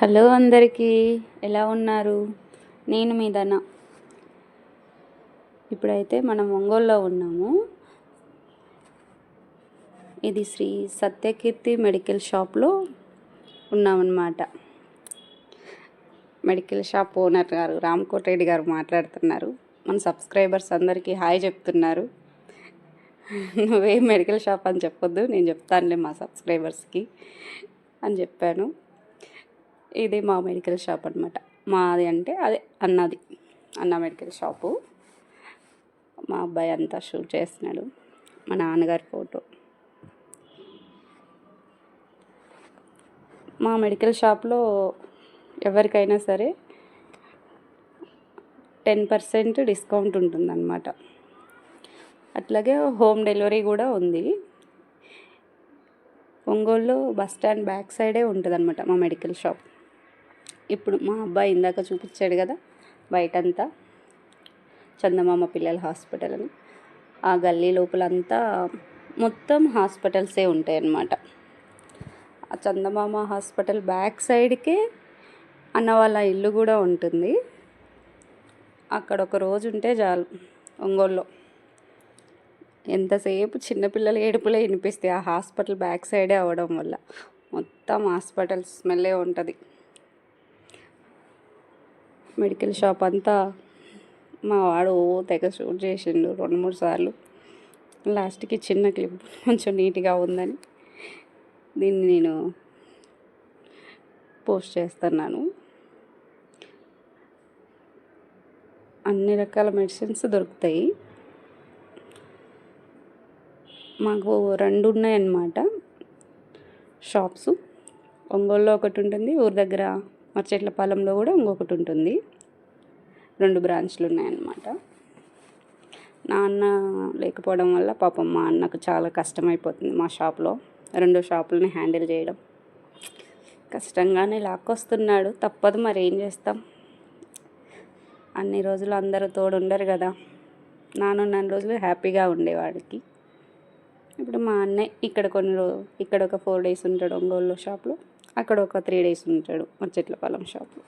Hello అందరికీ, ఎలా ఉన్నారు? నేను మీ ధన. ఇప్పుడైతే మనం ఒంగోలులో ఉన్నాము. ఇది శ్రీ సత్యకీర్తి మెడికల్ షాప్లో ఉన్నామన్నమాట. మెడికల్ షాప్ ఓనర్ గారు రామకోటరెడ్డి గారు మాట్లాడుతున్నారు. మన సబ్స్క్రైబర్స్ అందరికీ హాయ్ చెప్తున్నారు. నువ్వేం మెడికల్ షాప్ అని చెప్పొద్దు, నేను చెప్తానులే మా సబ్స్క్రైబర్స్కి అని చెప్పాను. ఇది మా మెడికల్ షాప్ అనమాట. మాది అంటే అదే అన్న మెడికల్ షాపు. మా అబ్బాయి అంతా షూట్ చేస్తున్నాడు. మా నాన్నగారి ఫోటో. మా మెడికల్ షాప్లో ఎవరికైనా సరే 10% డిస్కౌంట్ ఉంటుందన్నమాట. అట్లాగే హోమ్ డెలివరీ కూడా ఉంది. ఒంగోలులో బస్ స్టాండ్ బ్యాక్ సైడే ఉంటుందన్నమాట మా మెడికల్ షాప్. ఇప్పుడు మా అబ్బాయి ఇందాక చూపించాడు కదా బయటంతా చందమామ పిల్లల హాస్పిటల్ అని. ఆ గల్లీ లోపలంతా మొత్తం హాస్పిటల్సే ఉంటాయి అన్నమాట. ఆ చందమామ హాస్పిటల్ బ్యాక్ సైడ్కే అన్న వాళ్ళ ఇల్లు కూడా ఉంటుంది. అక్కడ ఒక రోజు ఉంటే చాలు. ఒంగోలులో ఎంతసేపు చిన్నపిల్లలు ఏడుపులే వినిపిస్తాయి ఆ హాస్పిటల్ బ్యాక్ సైడే అవ్వడం వల్ల. మొత్తం హాస్పిటల్ స్మెల్లే ఉంటుంది. మెడికల్ షాప్ అంతా మా వాడు తెగ షూట్ చేసిండు 2-3 సార్లు. లాస్ట్కి చిన్న క్లిప్ కొంచెం నీట్గా ఉందని దీన్ని నేను పోస్ట్ చేస్తున్నాను. అన్ని రకాల మెడిసిన్స్ దొరుకుతాయి. మాకు 2 ఉన్నాయన్నమాట షాప్స్. ఒంగోలులో ఒకటి ఉంటుంది, ఊరి దగ్గర మర్చెట్లపాలెంలో కూడా ఇంకొకటి ఉంటుంది. 2 బ్రాంచ్లు ఉన్నాయన్నమాట. నాన్న లేకపోవడం వల్ల పాపం మా అన్నకు చాలా కష్టమైపోతుంది మా షాప్లో. 2 షాపులని హ్యాండిల్ చేయడం కష్టంగానే లాక్కొస్తున్నాడు. తప్పదు, మరి ఏం చేస్తాం. అన్ని రోజులు అందరూ తోడు ఉండరు కదా. నాన్న రోజులు హ్యాపీగా ఉండేవాడికి. ఇప్పుడు మా అన్నయ్య ఇక్కడ ఒక 4 days ఉంటాడు ఒంగోలు షాప్లో, అక్కడ ఒక 3 days ఉంటాడు మర్చెట్లపాలెం షాప్లో.